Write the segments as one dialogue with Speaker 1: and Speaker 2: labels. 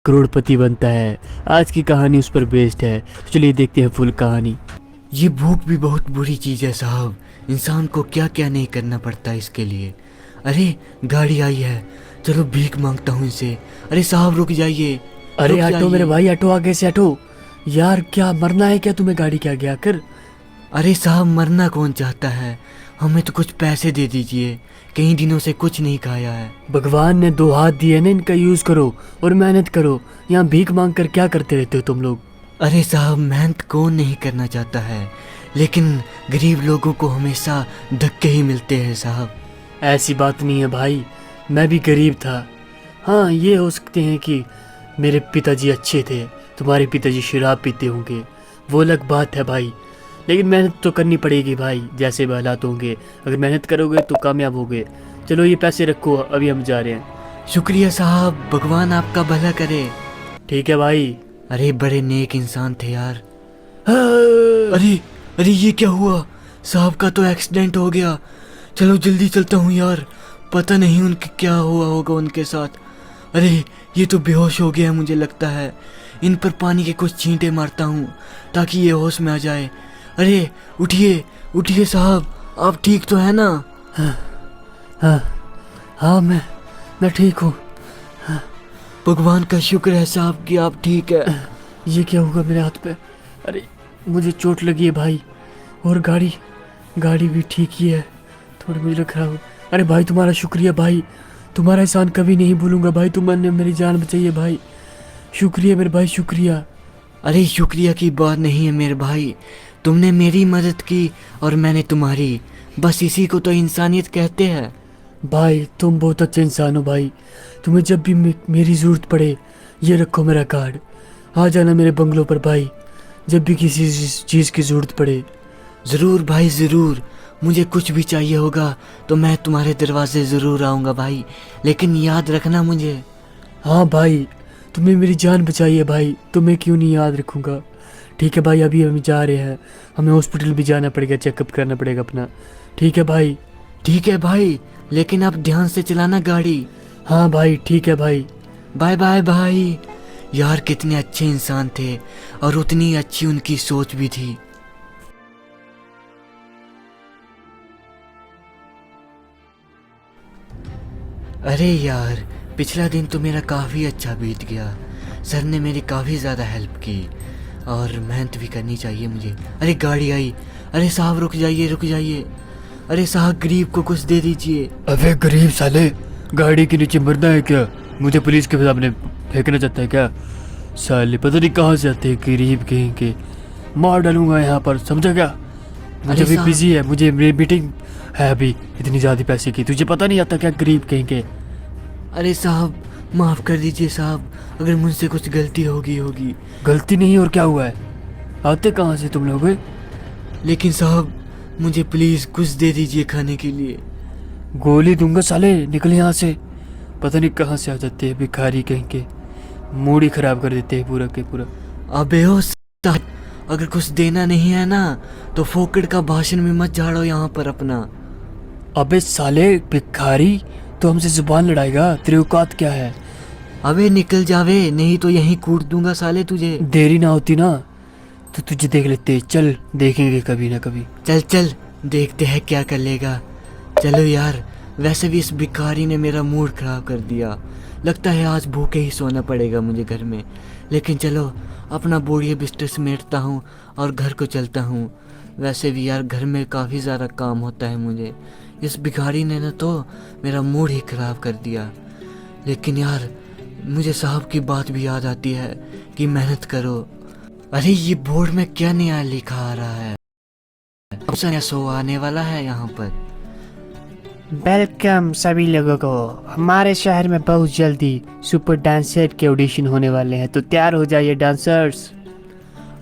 Speaker 1: करोड़पति बनता है। आज की कहानी उस पर बेस्ड है, तो चलिए देखते हैं फुल कहानी।
Speaker 2: ये भूख भी बहुत बुरी चीज़ है साहब। इंसान को क्या क्या नहीं करना पड़ता इसके लिए। अरे गाड़ी आई है, चलो भीख मांगता हूँ इनसे। अरे साहब रुक जाइए,
Speaker 1: अरे
Speaker 2: रुक
Speaker 1: ऑटो मेरे
Speaker 2: जाइए।
Speaker 1: भाई, ऑटो आगे से हटो। यार क्या मरना है क्या तुम्हें? गाड़ी के आगे आकर।
Speaker 2: अरे साहब मरना कौन चाहता है, हमें तो कुछ पैसे दे दीजिए, कई दिनों से कुछ नहीं खाया है।
Speaker 1: भगवान ने दो हाथ दिए ना, इनका यूज करो और मेहनत करो। यहाँ भीख मांग कर क्या करते रहते हो तुम लोग?
Speaker 2: अरे साहब मेहनत कौन नहीं करना चाहता है, लेकिन गरीब लोगों को हमेशा धक्के ही मिलते हैं साहब।
Speaker 1: ऐसी बात नहीं है भाई, मैं भी गरीब था। हाँ ये हो सकते हैं कि मेरे पिताजी अच्छे थे, तुम्हारे पिताजी शराब पीते होंगे, वो अलग बात है भाई। लेकिन मेहनत तो करनी पड़ेगी भाई, जैसे भी हालात होंगे। अगर मेहनत करोगे तो कामयाब होगे। चलो ये पैसे रखो, अभी हम जा रहे हैं।
Speaker 2: शुक्रिया साहब, भगवान आपका भला करे।
Speaker 1: ठीक है भाई।
Speaker 2: अरे बड़े नेक इंसान थे यार।
Speaker 1: हाँ।
Speaker 2: अरे अरे ये क्या हुआ, साहब का तो एक्सीडेंट हो गया। चलो जल्दी चलता हूँ यार, पता नहीं उनके क्या हुआ होगा उनके साथ। अरे ये तो बेहोश हो गया है मुझे लगता है। इन पर पानी के कुछ छींटे मारता हूँ ताकि ये होश में आ जाए। अरे उठिए उठिए साहब, आप ठीक तो है ना?
Speaker 1: हाँ हाँ मैं ठीक हूँ।
Speaker 2: भगवान का शुक्र है साहब कि आप ठीक है।
Speaker 1: ये क्या होगा मेरे हाथ पे? अरे मुझे चोट लगी है भाई, और गाड़ी भी ठीक ही है, थोड़ी मुझे लग रहा हो। अरे भाई तुम्हारा शुक्रिया भाई, तुम्हारा एहसान कभी नहीं भूलूंगा भाई, तुमने मेरी जान बचाई है भाई। शुक्रिया मेरे भाई, शुक्रिया।
Speaker 2: अरे शुक्रिया की बात नहीं है मेरे भाई, तुमने मेरी मदद की और मैंने तुम्हारी, बस इसी को तो इंसानियत कहते हैं।
Speaker 1: भाई तुम बहुत अच्छे इंसान हो भाई। तुम्हें जब भी मेरी ज़रूरत पड़े, ये रखो मेरा कार्ड, आ जाना मेरे बंगलों पर भाई, जब भी किसी चीज़ की ज़रूरत पड़े।
Speaker 2: ज़रूर भाई ज़रूर, मुझे कुछ भी चाहिए होगा तो मैं तुम्हारे दरवाजे ज़रूर आऊँगा भाई, लेकिन याद रखना मुझे।
Speaker 1: हाँ भाई, तुमने मेरी जान बचाई है भाई, तुम्हें क्यों नहीं याद रखूँगा। ठीक है भाई, अभी हम जा रहे हैं, हमें हॉस्पिटल भी जाना पड़ेगा, चेकअप करना पड़ेगा अपना। ठीक है भाई।
Speaker 2: ठीक है भाई, लेकिन आप ध्यान से चलाना गाड़ी।
Speaker 1: हाँ भाई ठीक है भाई।
Speaker 2: बाय बाय भाई। यार कितने अच्छे इंसान थे और उतनी अच्छी उनकी सोच भी थी। अरे यार पिछला दिन तो मेरा काफ़ी अच्छा बीत गया, सर ने मेरी काफ़ी ज़्यादा हेल्प की और मेहनत भी करनी चाहिए मुझे। अरे गाड़ी आई, अरे साहब रुक जाइए रुक जाइए। अरे साहब गरीब को कुछ दे दीजिए।
Speaker 1: अबे गरीब साले, गाड़ी के नीचे मरना है क्या? मुझे पुलिस के सामने फेंकना चाहता है क्या? साले पता नहीं कहाँ से आते हैं गरीब कहीं के, मार डालूंगा यहाँ पर, समझा क्या? मुझे
Speaker 2: अरे
Speaker 1: भी
Speaker 2: साहब,
Speaker 1: बिजी है, मुझे मेरी मीटिंग है अभी, इतनी ज़्यादा पैसे की, तुझे पता नहीं आता क्या गरीब कहीं के?
Speaker 2: अरे साहब माफ़ कर दीजिए साहब, अगर मुझसे कुछ गलती होगी।
Speaker 1: गलती नहीं और क्या हुआ है? आते कहाँ से तुम लोग?
Speaker 2: लेकिन साहब मुझे प्लीज़ कुछ दे दीजिए खाने के लिए।
Speaker 1: गोली दूंगा साले, निकल यहाँ से। पता नहीं कहाँ से आ जाते हैं भिखारी कहीं के, मूड ही खराब कर देते हैं पूरा के पूरा।
Speaker 2: अबे ओ साहब, अगर कुछ देना नहीं है ना तो फोकट का भाषण में मत झाड़ो यहाँ पर अपना।
Speaker 1: अबे साले भिखारी, तो हमसे जुबान लड़ाएगा? तेरी औकात क्या है?
Speaker 2: अबे निकल जावे, नहीं तो यहीं कूट दूंगा साले तुझे।
Speaker 1: देरी ना होती ना तो तुझे देख लेते, चल देखेंगे कभी ना कभी।
Speaker 2: चल चल देखते हैं क्या कर लेगा। चलो यार, वैसे भी इस भिखारी ने मेरा मूड खराब कर दिया, लगता है आज भूखे ही सोना पड़ेगा मुझे घर में। लेकिन चलो अपना बोरिया बिस्तर समेटता हूँ और घर को चलता हूँ। वैसे भी यार घर में काफ़ी ज़्यादा काम होता है मुझे, इस भिखारी ने ना तो मेरा मूड ही खराब कर दिया। लेकिन यार मुझे साहब की बात भी याद आती है कि मेहनत करो। अरे ये बोर्ड में क्या नया लिखा आ रहा है, अब से नया शो आने वाला है यहाँ पर।
Speaker 1: वेलकम सभी लोगों को, हमारे शहर में बहुत जल्दी सुपर डांसर के ऑडिशन होने वाले हैं, तो तैयार हो जाइए डांसर्स।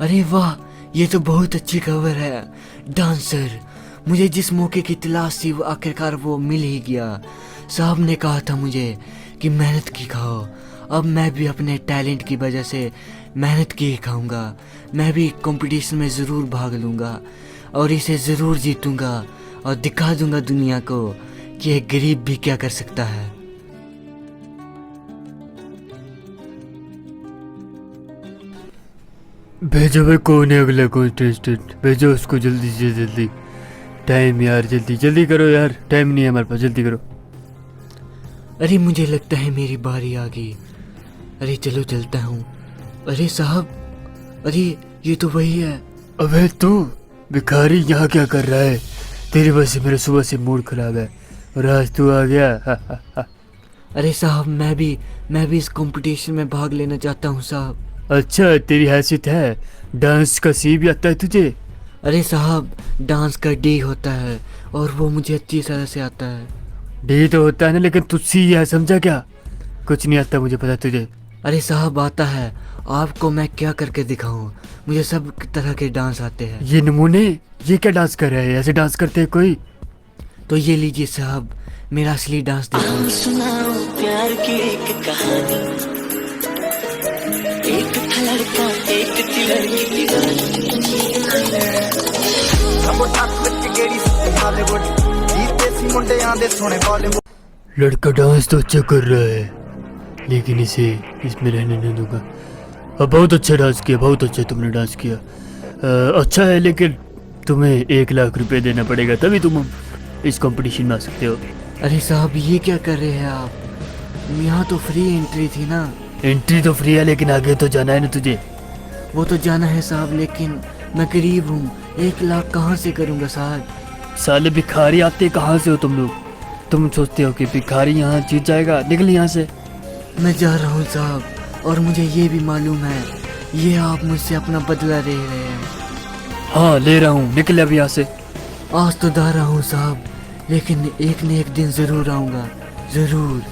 Speaker 2: अरे वाह, ये तो बहुत अच्छी खबर है। डांसर, मुझे जिस मौके की तलाश थी वो आखिरकार वो मिल ही गया। साहब ने कहा था मुझे कि मेहनत की खाओ, अब मैं भी अपने टैलेंट की वजह से मेहनत की ही खाऊंगा। मैं भी कंपटीशन में ज़रूर भाग लूँगा और इसे ज़रूर जीतूंगा और दिखा दूंगा दुनिया को कि एक गरीब भी क्या कर सकता है।
Speaker 1: भेजो भाई, कौन है अगला कॉन्टेस्टेंट, भेजो उसको जल्दी से जल्दी। टाइम यार, जल्दी जल्दी करो यार, टाइम नहीं है हमारे पास, जल्दी करो।
Speaker 2: अरे मुझे लगता है मेरी बारी आ गई। अरे चलो चलता हूँ। अरे साहब, अरे ये तो वही है।
Speaker 1: अबे तू भिखारी यहाँ क्या कर रहा है? तेरी वजह से मेरा सुबह से मूड खराब है और आज तू आ गया। हा, हा, हा।
Speaker 2: अरे साहब, मैं भी इस कंपटीशन में भाग लेना चाहता हूँ साहब।
Speaker 1: अच्छा, तेरी हैसियत है, डांस का सी भी आता है तुझे?
Speaker 2: अरे साहब, डांस का डे होता है और वो मुझे अच्छी तरह से आता है।
Speaker 1: डी तो होता है ना, लेकिन तुझसे ही है, समझा क्या? कुछ नहीं आता, मुझे पता तुझे।
Speaker 2: अरे साहब आता है, आपको मैं क्या करके दिखाऊं? मुझे सब तरह के डांस आते हैं।
Speaker 1: ये नमूने, ये क्या डांस कर रहे हैं? ऐसे डांस करते हैं कोई?
Speaker 2: तो ये लीजिए साहब, मेरा असली डांस देखो।
Speaker 3: आओ सुनाओ प्यार की एक कहानी। एक था लड़का, एक थी लड़की दीवानी।
Speaker 1: लड़का डांस तो अच्छा कर रहा है, लेकिन इसे इसमें रहने नहीं दूंगा। बहुत अच्छा डांस किया, बहुत अच्छा तुमने डांस किया। अच्छा है, लेकिन तुम्हें 1,00,000 रुपए देना पड़ेगा, तभी तुम इस कंपटीशन में आ सकते हो।
Speaker 2: अरे साहब, ये क्या कर रहे हैं आप? यहाँ तो फ्री एंट्री थी ना।
Speaker 1: एंट्री तो फ्री है, लेकिन आगे तो जाना है ना तुझे।
Speaker 2: वो तो जाना है साहब, लेकिन मैं गरीब हूँ, 1,00,000 कहाँ से करूँगा साहब?
Speaker 1: साले भिखारी आते कहाँ से हो तुम लोग? तुम सोचते हो कि भिखारी यहाँ जीत जाएगा? निकल यहाँ से।
Speaker 2: मैं जा रहा हूँ साहब, और मुझे ये भी मालूम है, ये आप मुझसे अपना बदला ले रहे हैं।
Speaker 1: हाँ ले रहा हूँ, निकल अब यहाँ से।
Speaker 2: आज तो जा रहा हूँ साहब, लेकिन एक न एक दिन जरूर आऊँगा, जरूर।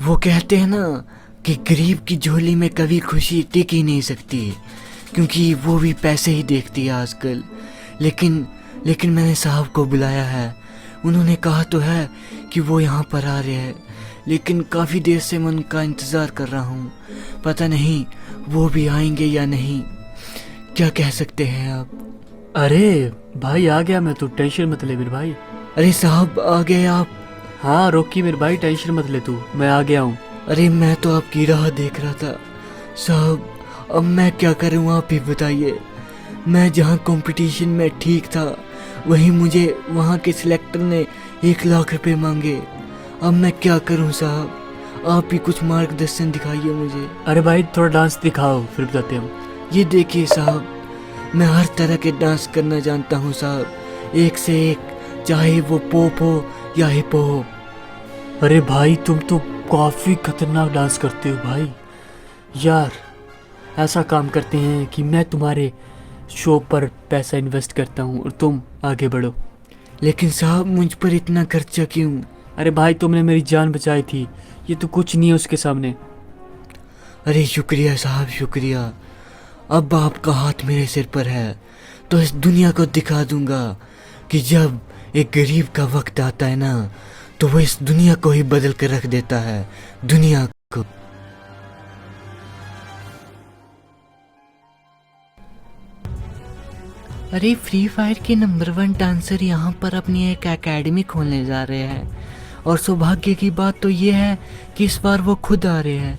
Speaker 2: वो कहते हैं ना कि गरीब की झोली में कभी खुशी टिक ही नहीं सकती, क्योंकि वो भी पैसे ही देखती है आजकल। लेकिन मैंने साहब को बुलाया है, उन्होंने कहा तो है कि वो यहाँ पर आ रहे हैं, लेकिन काफ़ी देर से मैं उनका इंतज़ार कर रहा हूँ। पता नहीं वो भी आएंगे या नहीं, क्या कह सकते हैं आप?
Speaker 1: अरे भाई आ गया मैं, तू टेंशन मत ले मेरे भाई।
Speaker 2: अरे साहब आ गए आप?
Speaker 1: हाँ रोकी मेरे भाई, टेंशन मत ले तू, मैं आ गया हूँ।
Speaker 2: अरे मैं तो आपकी राह देख रहा था साहब, अब मैं क्या करूँ आप ही बताइए। मैं जहाँ कंपटीशन में ठीक था, वहीं मुझे वहाँ के सिलेक्टर ने 1,00,000 रुपए मांगे। अब मैं क्या करूँ साहब, आप ही कुछ मार्गदर्शन दिखाइए मुझे।
Speaker 1: अरे भाई थोड़ा डांस दिखाओ, फिर बताते हम।
Speaker 2: ये देखिए साहब, मैं हर तरह के डांस करना जानता हूँ साहब, एक से एक, चाहे वो पॉप हो या हिप हो।
Speaker 1: अरे भाई तुम तो काफ़ी खतरनाक डांस करते हो भाई। यार ऐसा काम करते हैं कि मैं तुम्हारे शो पर पैसा इन्वेस्ट करता हूँ और तुम आगे बढ़ो।
Speaker 2: लेकिन साहब मुझ पर इतना खर्चा क्यों?
Speaker 1: अरे भाई तुमने मेरी जान बचाई थी, ये तो कुछ नहीं है उसके सामने।
Speaker 2: अरे शुक्रिया साहब, शुक्रिया। अब आपका हाथ मेरे सिर पर है, तो इस दुनिया को दिखा दूंगा कि जब एक गरीब का वक्त आता है ना, तो वो इस दुनिया को ही बदल कर रख देता है, दुनिया को। अरे फ्री फायर के नंबर 1 डांसर यहाँ पर अपनी एक एकेडमी खोलने जा रहे हैं, और सौभाग्य की बात तो ये है कि इस बार वो खुद आ रहे हैं।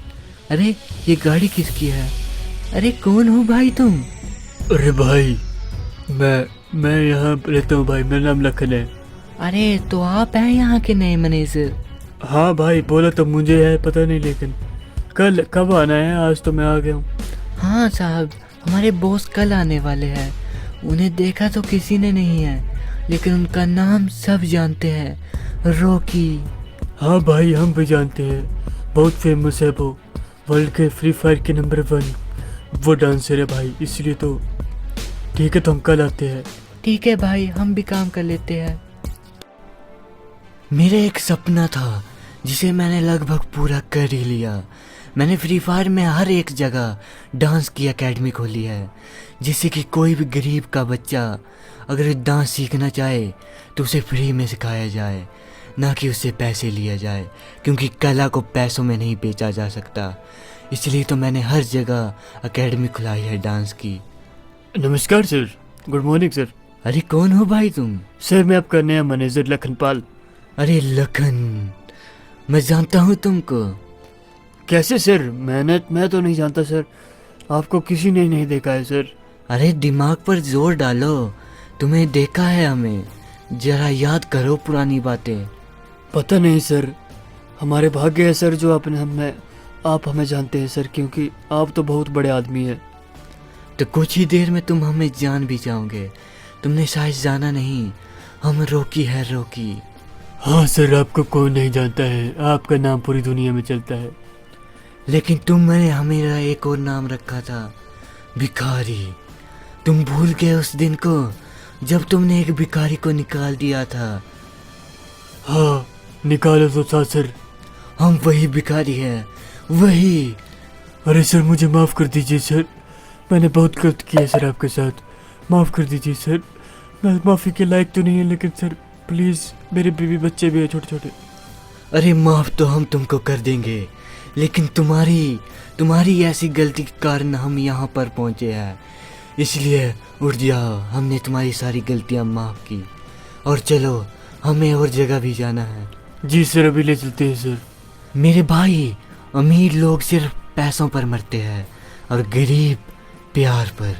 Speaker 2: अरे ये गाड़ी किसकी है? अरे कौन हो भाई तुम?
Speaker 1: अरे भाई मैं यहाँ रहता हूँ भाई, मेरा नाम लखन है।
Speaker 2: अरे तो आप हैं यहाँ के नए मैनेजर?
Speaker 1: हाँ भाई, बोला तो मुझे है, पता नहीं लेकिन कल कब आना है, आज तो मैं आ गया हूँ।
Speaker 2: हाँ साहब, हमारे बॉस कल आने वाले हैं। उन्हें देखा तो किसी ने नहीं है, लेकिन उनका नाम सब जानते हैं, रॉकी।
Speaker 1: हाँ भाई हम भी जानते हैं, बहुत फेमस है वो, वर्ल्ड के फ्री फायर के नंबर 1 वो डांसर है भाई, इसलिए तो ठीक है, तो हम कल आते हैं।
Speaker 2: ठीक है भाई, हम भी काम कर लेते हैं। मेरा एक सपना था जिसे मैंने लगभग पूरा कर ही लिया। मैंने फ्री फायर में हर एक जगह डांस की एकेडमी खोली है, जिससे कि कोई भी गरीब का बच्चा अगर डांस सीखना चाहे तो उसे फ्री में सिखाया जाए, ना कि उससे पैसे लिया जाए, क्योंकि कला को पैसों में नहीं बेचा जा सकता। इसलिए तो मैंने हर जगह एकेडमी खुलाई है डांस की।
Speaker 1: नमस्कार सर, गुड मॉर्निंग सर।
Speaker 2: अरे कौन हो भाई तुम?
Speaker 1: सर मैं आपका नया मैनेजर लखन पाल।
Speaker 2: अरे लखन, मैं जानता हूँ तुमको।
Speaker 1: कैसे सर? मैं तो नहीं जानता सर, आपको किसी ने नहीं देखा है सर।
Speaker 2: अरे दिमाग पर जोर डालो, तुम्हें देखा है हमें, जरा याद करो पुरानी बातें।
Speaker 1: पता नहीं सर, हमारे भाग्य है सर जो आप हमें जानते हैं सर, क्योंकि आप तो बहुत बड़े आदमी हैं।
Speaker 2: तो कुछ ही देर में तुम हमें जान भी जाओगे। तुमने शायद जाना नहीं, हम रॉकी है, रॉकी।
Speaker 1: हाँ सर, आपको कोई नहीं जानता है, आपका नाम पूरी दुनिया में चलता है।
Speaker 2: लेकिन तुमने हमें एक और नाम रखा था, भिखारी। तुम भूल गए उस दिन को जब तुमने एक भिखारी को निकाल दिया था।
Speaker 1: हाँ, निकालो तो था सर।
Speaker 2: हम वही भिखारी हैं, वही।
Speaker 1: अरे सर, मुझे माफ़ कर दीजिए सर, मैंने बहुत गलत किया सर आपके साथ, माफ़ कर दीजिए सर। मैं माफ़ी के लायक तो नहीं है, लेकिन सर प्लीज़, मेरे बीवी बच्चे भी हैं छोटे छोटे।
Speaker 2: अरे माफ तो हम तुमको कर देंगे, लेकिन तुम्हारी ऐसी गलती के कारण हम यहाँ पर पहुँचे हैं। इसलिए उठ जाओ, हमने तुम्हारी सारी गलतियाँ माफ़ की। और चलो, हमें और जगह भी जाना है।
Speaker 1: जी सर, अभी ले चलते हैं सर।
Speaker 2: मेरे भाई, अमीर लोग सिर्फ पैसों पर मरते हैं और गरीब प्यार पर।